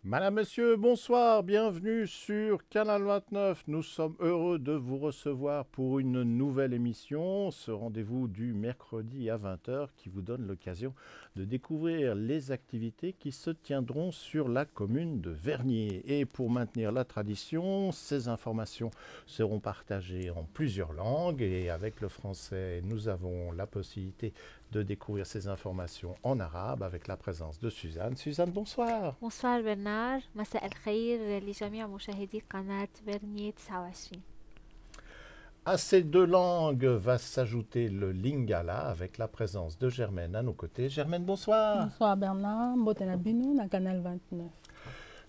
Madame, Monsieur, bonsoir, bienvenue sur Canal 29. Nous sommes heureux de vous recevoir pour une nouvelle émission, ce rendez-vous du mercredi à 20 h qui vous donne l'occasion de découvrir les activités qui se tiendront sur la commune de Vernier. Et pour maintenir la tradition, ces informations seront partagées en plusieurs langues et avec le français, nous avons la possibilité de découvrir ces informations en arabe avec la présence de Suzanne. Suzanne, bonsoir. Bonsoir Bernard, مساء الخير لجميع مشاهدي قناة فيرنية 29. À ces deux langues va s'ajouter le lingala avec la présence de Germaine à nos côtés. Germaine, bonsoir. Bonsoir Bernard, Mbotena Binou, na Canal 29.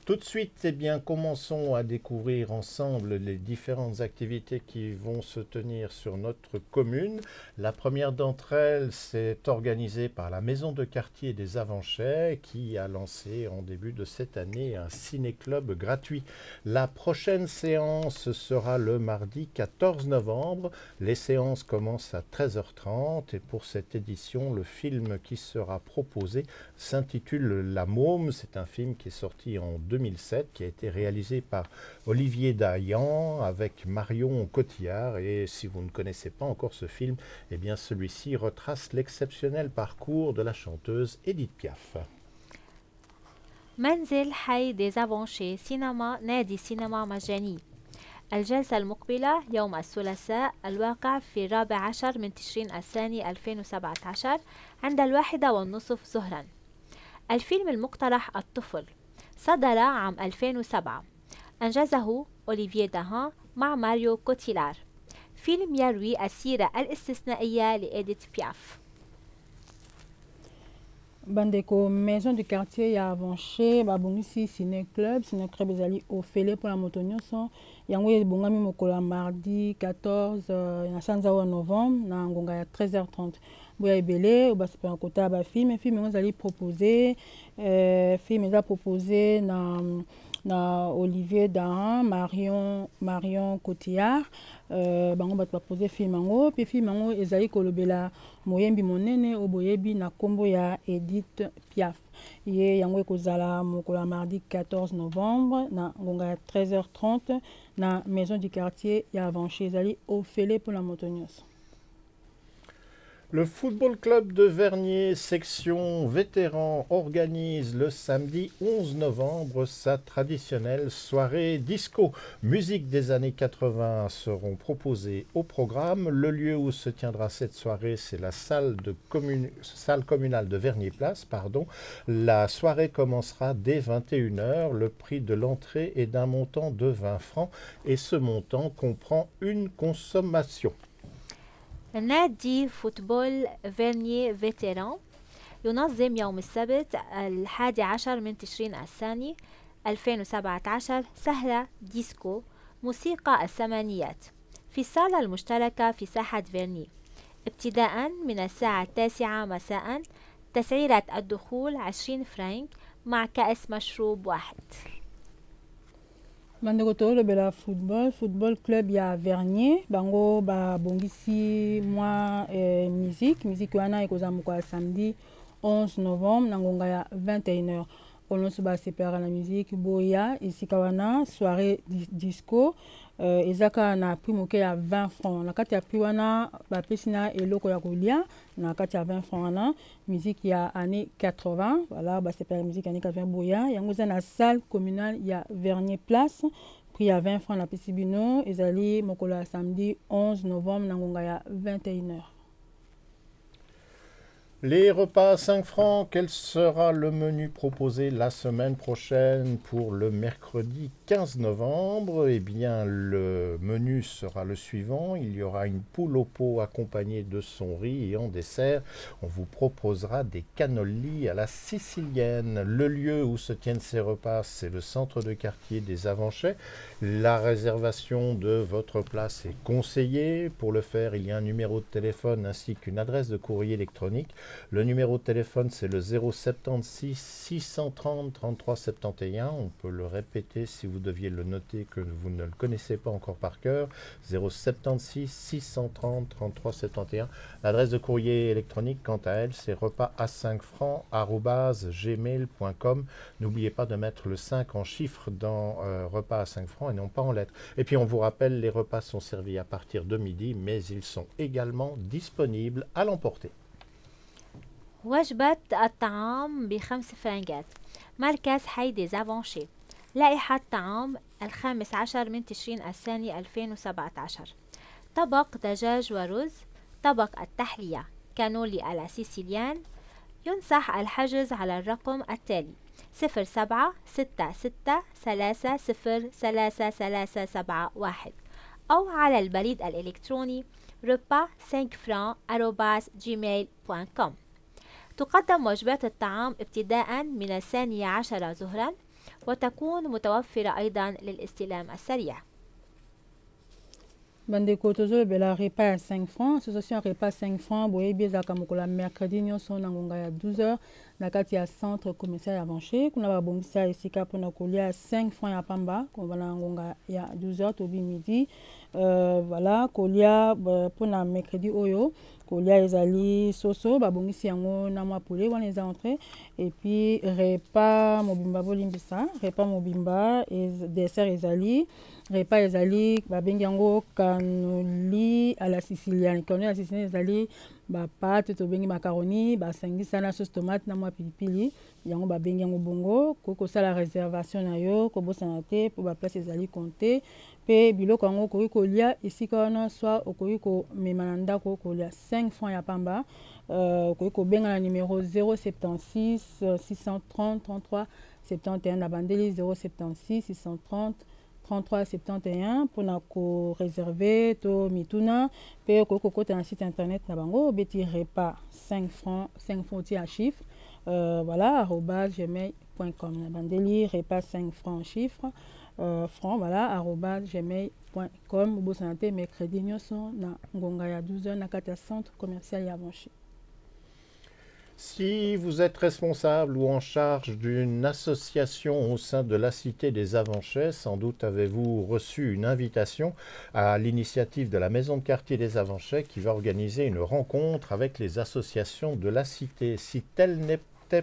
Tout de suite, eh bien, commençons à découvrir ensemble les différentes activités qui vont se tenir sur notre commune. La première d'entre elles, c'est organisée par la maison de quartier des Avanchais qui a lancé en début de cette année un ciné-club gratuit. La prochaine séance sera le mardi 14 novembre. Les séances commencent à 13h30 et pour cette édition, le film qui sera proposé s'intitule La Môme. C'est un film qui est sorti en 2007, qui a été réalisé par Olivier Dayan avec Marion Cotillard. Et si vous ne connaissez pas encore ce film, eh bien celui-ci retrace l'exceptionnel parcours de la chanteuse Edith Piaf. منزل حي ديزافونشي سينما نادي سينما مجاني. الجلسة المقبلة يوم الثلاثاء الواقع في 14 من تشرين الثاني 2017 عند 1:30 ظهرا. الفيلم المقترح الطفل صدر عام 2007. أنجزه أوليفيه داهان مع ماريو كوتيلار. فيلم يروي السيرة الاستثنائية لإديث بياف. Bandeko maison du quartier ya Avanché, babongisi ciné club ezali ofele pour la motonyoso. Yango ebongami mokola mardi 14 na sanza wa novembre na ngonga ya 13h30. Boya ebele obasepena kota ba film ezali proposé film eza proposé na Olivier Dahan, Marion Cotillard, bango bato bapoze film yango, puis film yango ezali kolobela moyembi monene oboyebi na kombo ya Edith Piaf. Ye yango ekozala mokola mardi 14 novembre na ngonga ya 13h30 na maison du quartier ya Avanché ezali ofele pour la motonyoso. Le Football Club de Vernier, section vétéran, organise le samedi 11 novembre sa traditionnelle soirée disco. Musique des années 80 seront proposées au programme. Le lieu où se tiendra cette soirée, c'est la salle communale de Vernier-Place. La soirée commencera dès 21 h. Le prix de l'entrée est d'un montant de 20 francs et ce montant comprend une consommation. نادي فوتبول فيرنيي فيتيران ينظم يوم السبت 11 من تشرين الثاني 2017 سهرة ديسكو موسيقى الثمانينات في الصالة المشتركة في ساحة فيرني ابتداء من الساعة 9 مساء. تسعيرة الدخول 20 فرنك مع كأس مشروب واحد. Bandeko tolobela football club ya Vernier bango babongisi mwa musique wana ekozala mokola samedi 11 novembre na ngonga ya 21 h. Olonso basepelaka na musique boya esika wana soirée disco ezaka na prix moke ya 20 francs. Na kati ya prix wana bapesi na eloko ya kolia na kati ya 20 francs wana musique ya année 80. Voilà, basepelaka musique année 80 boya yango eza na salle communale ya Vernier Place. Prix ya 20 francs na pesi bino ezali mokola samedi 11 novembre na ngonga ya 21 h. Les repas à 5 francs, quel sera le menu proposé la semaine prochaine pour le mercredi 15 novembre? Eh bien, le menu sera le suivant. Il y aura une poule au pot accompagnée de son riz et en dessert, on vous proposera des cannolis à la sicilienne. Le lieu où se tiennent ces repas, c'est le centre de quartier des Avanchais. La réservation de votre place est conseillée. Pour le faire, il y a un numéro de téléphone ainsi qu'une adresse de courrier électronique. Le numéro de téléphone, c'est le 076 630 33 71. On peut le répéter si vous deviez le noter que vous ne le connaissez pas encore par cœur. 076 630 33 71. L'adresse de courrier électronique, quant à elle, c'est repas à 5 francs @gmail.com. N'oubliez pas de mettre le 5 en chiffres dans repas à 5 francs et non pas en lettres. Et puis on vous rappelle, les repas sont servis à partir de midi, mais ils sont également disponibles à l'emporter. وجبة الطعام ب5 فرنجات. مركز حي ديزافونشي. لائحة طعام 15 من تشرين الثاني 2017. طبق دجاج ورز. طبق التحلية كانولي على سيسيليان. ينصح الحجز على الرقم التالي 0766303371 أو على البريد الإلكتروني repas5francs@gmail.com. تقدم وجبات الطعام ابتداء من 12 ظهرا وتكون متوفرة أيضا للاستلام السريع. Bandeko tozo bela repas à 5 francs, association repas 5 francs, boye bieza kamokola mercredi nyonso na ngonga ya 12h na kati ya centre commercial ya Vanché, kuna ba bongisa esika pona kolia 5 francs ya pamba, ko bana ngonga ya 12h tobi midi. Voilà, kolia pona mercredi oyo, kolia ezali soso, ba bongisi yango na mwa poulet wana eza entrée et puis repas mobimba bolimbisa, repas mobimba et dessert ezali repas ezali babengi yango cannoli à la sicilienne. Cannoli à la sicilienne ezali ba pâte to bengi macaroni basangisa na sauce tomate na mwa pilipili yango babengi yango bongo ko sala réservation na yo ko bosana te po ba place ezali compté pe biloko yango ko kolia esika wana soit okoki ko mema na ndako kolia 5 francs ya pamba ko benga na numéro 076 630 33 71 na bandeli 076 630 3371 pour na ko réserver to mituna pe ko kota na site internet na bango beti repas 5 francs à chiffre voilà @gmail.com na bandeli repas 5 francs chiffre francs voilà @gmail.com bo santé mercredi nyonso na ngonga ya 12h na kati ya centre commercial ya Vanché. Si vous êtes responsable ou en charge d'une association au sein de la Cité des Avanchais, sans doute avez-vous reçu une invitation à l'initiative de la Maison de quartier des Avanchais qui va organiser une rencontre avec les associations de la Cité. Si tel n'est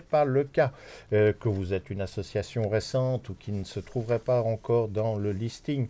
pas le cas, que vous êtes une association récente ou qui ne se trouverait pas encore dans le listing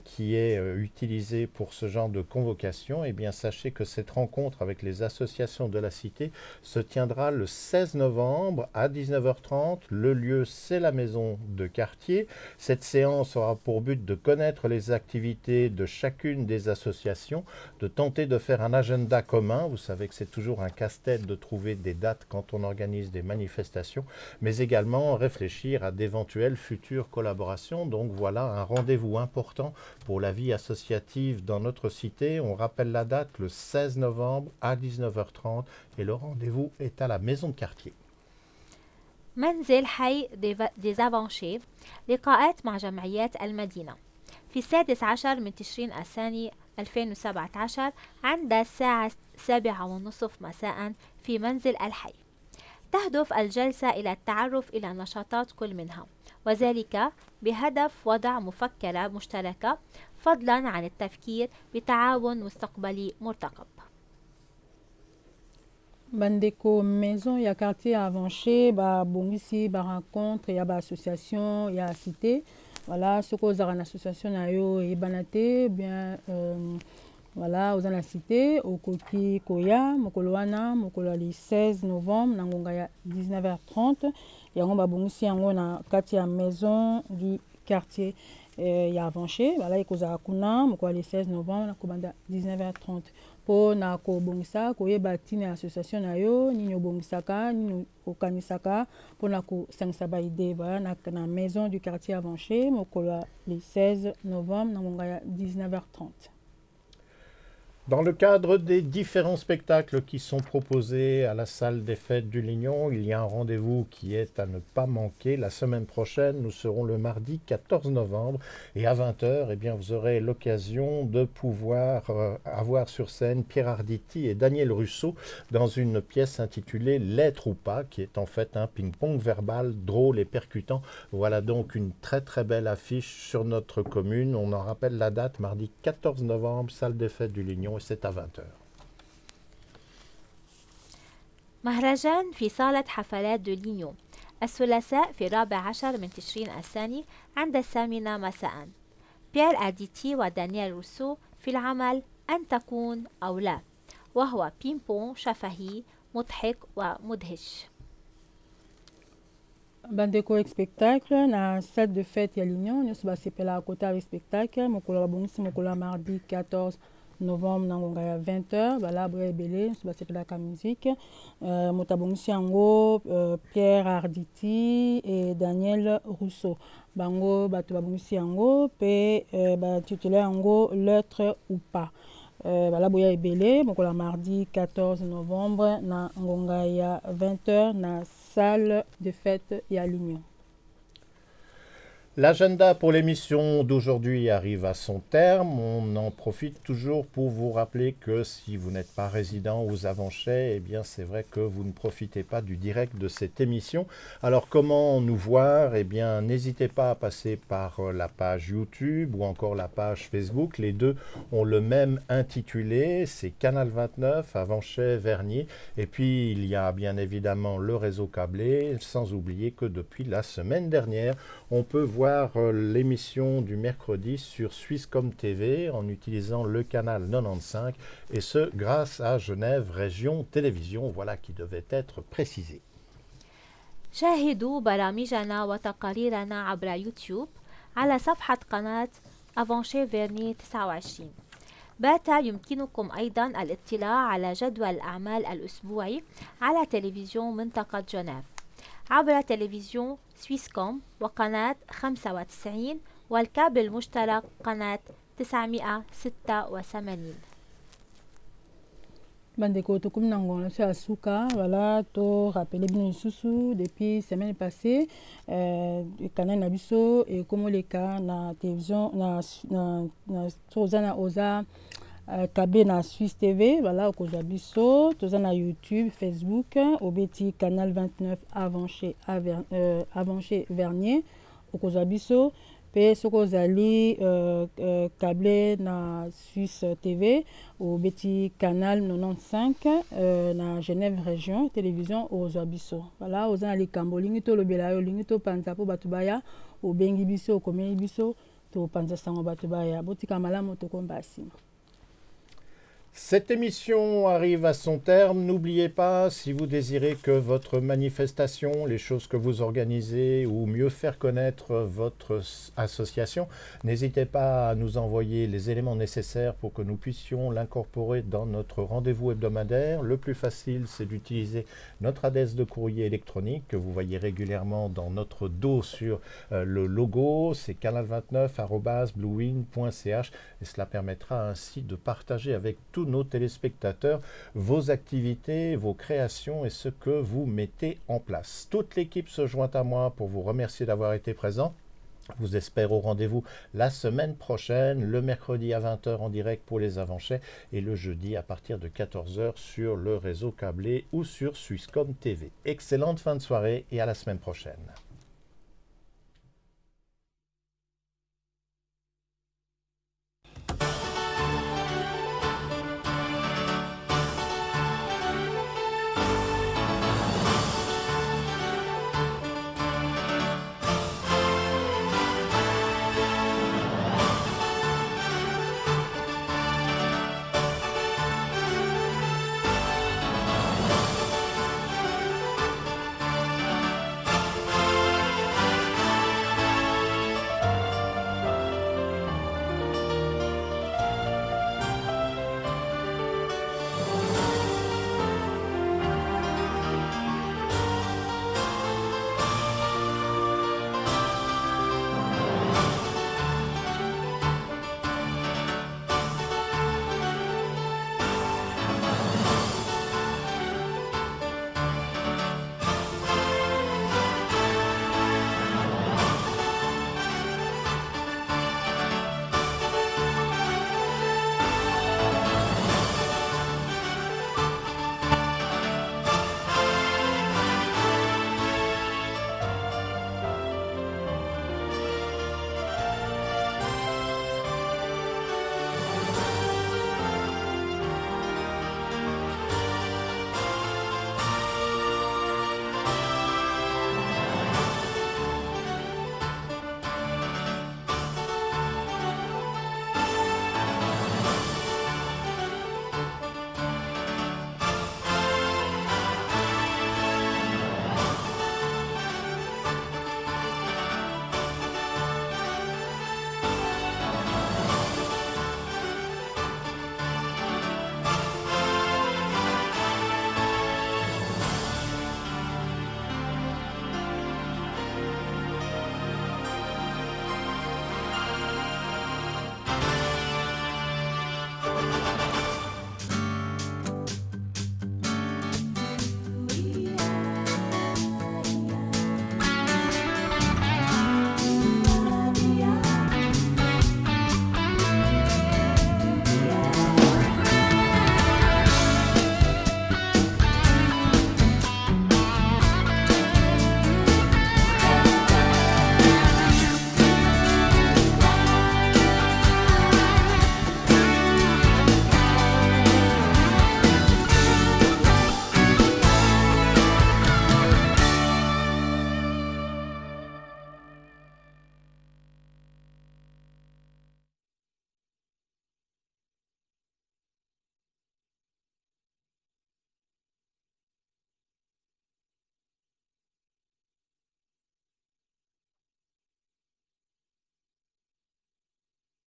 qui est utilisé pour ce genre de convocation, eh bien sachez que cette rencontre avec les associations de la Cité se tiendra le 16 novembre à 19h30. Le lieu, c'est la maison de quartier. Cette séance aura pour but de connaître les activités de chacune des associations, de tenter de faire un agenda commun. Vous savez que c'est toujours un casse-tête de trouver des dates quand on organise des manifestations, mais également réfléchir à d'éventuelles futures collaborations. Donc voilà un rendez-vous important pour la vie associative dans notre cité. On rappelle la date, le 16 novembre à 19h30 et le rendez-vous est à la maison de quartier. منزل حي ديزافونشي لقاءات مع جمعيات المدينة في 16 من تشرين الثاني 2017 عند الساعة 7:30 مساء في منزل الحي. تهدف الجلسة إلى التعرف إلى نشاطات كل منها، وذلك بهدف وضع مفكرة مشتركة فضلا عن التفكير بتعاون مستقبلي مرتقب. Bandeko maison ya quartier à Vanché ba bongisi ba rencontre ya ba association ya cité voilà ce que za na association na yo e banate bien voilà aux la cité au koki koya mokolo wana mokolo le 16 novembre na ngonga ya 19h30 yango ba bongisi yango na kati ya maison du quartier ya Vanché voilà ikoza kuna mokolo le 16 novembre na kobanda 19h30 po na kobongisa koyeba tina association na yo nini obongisaka nini okanisaka po na kosangisa baide voilà na maison du quartier à Vanché mokolo le 16 novembre na ngonga ya 19h30. Dans le cadre des différents spectacles qui sont proposés à la salle des fêtes du Lignon, il y a un rendez-vous qui est à ne pas manquer. La semaine prochaine, nous serons le mardi 14 novembre et à 20 h, eh bien, vous aurez l'occasion de pouvoir avoir sur scène Pierre Arditi et Daniel Russo dans une pièce intitulée L'être ou pas, qui est en fait un ping-pong verbal drôle et percutant. Voilà donc une très très belle affiche sur notre commune. On en rappelle la date, mardi 14 novembre, salle des fêtes du Lignon. C'est à 20 h. مهرجان في صالة حفلات دولينيو الثلاثاء في 14 من تشرين الثاني عند 8 مساء. بيير أرديتي ودانيال روسو في العمل أن تكون أو لا، وهو بين بون شفهي مضحك ومدهش. Bandeko spectacle na salle de fête ya Lignon nyonso basepela kota avec spectacle mokolo babongisi mokolo mardi 14 novembre na ngonga ya 20 h bala boya ebele nyonso basepelaka musique moto abongisi yango Pierre Arditi et Daniel Rousseau bango bato babongisi yango pe batitule yango L'être ou pas. Bala boya ebele mokolo mardi 14 novembre na ngonga ya 20 h na salle de fête ya Lignon. L'agenda pour l'émission d'aujourd'hui arrive à son terme. On en profite toujours pour vous rappeler que si vous n'êtes pas résident aux Avanchet, eh bien c'est vrai que vous ne profitez pas du direct de cette émission. Alors comment nous voir? Eh bien n'hésitez pas à passer par la page YouTube ou encore la page Facebook. Les deux ont le même intitulé, c'est Canal 29, Avanchet, Vernier. Et puis il y a bien évidemment le réseau câblé, sans oublier que depuis la semaine dernière, on peut voir l'émission du mercredi sur Swisscom TV en utilisant le canal 95 et ce grâce à Genève Région Télévision, voilà qui devait être précisé. شاهدوا برامجنا وتقاريرنا عبر يوتيوب على صفحة قناة أفانشي فيرني 29. بات يمكنكم أيضا الاطلاع على جدول الأعمال الأسبوعي على تلفزيون منطقة جنيف عبر تلفزيون سويسكوم وقناة 95 والكابل المشترك قناة 986. Bandeko tokomi na ngonga so asuka voilà to rappeler bino lisusu depuis semaine passée canal na biso et comme le cas na télévision na tozana oza KB na Suisse TV voilà okozwa biso tozana YouTube Facebook obeti canal 29 Avanchet Vernier okozwa biso pe soko ozali câblé na Suisse TV obeti canal 95 na Genève Région Télévision okozwa biso voilà ozana likambo lingi to lobela yo lingi to panza po bato baya obengi biso okomeli biso to panza sango bato baya botika malamu to komba nsima. Cette émission arrive à son terme. N'oubliez pas, si vous désirez que votre manifestation, les choses que vous organisez ou mieux faire connaître votre association, n'hésitez pas à nous envoyer les éléments nécessaires pour que nous puissions l'incorporer dans notre rendez-vous hebdomadaire. Le plus facile, c'est d'utiliser notre adresse de courrier électronique que vous voyez régulièrement dans notre dos sur le logo. C'est canal29@bluewin.ch et cela permettra ainsi de partager avec tous nos téléspectateurs vos activités, vos créations et ce que vous mettez en place. Toute l'équipe se joint à moi pour vous remercier d'avoir été présent. Je vous espère au rendez-vous la semaine prochaine, le mercredi à 20 h en direct pour les Avanchets et le jeudi à partir de 14 h sur le réseau câblé ou sur Swisscom TV. Excellente fin de soirée et à la semaine prochaine.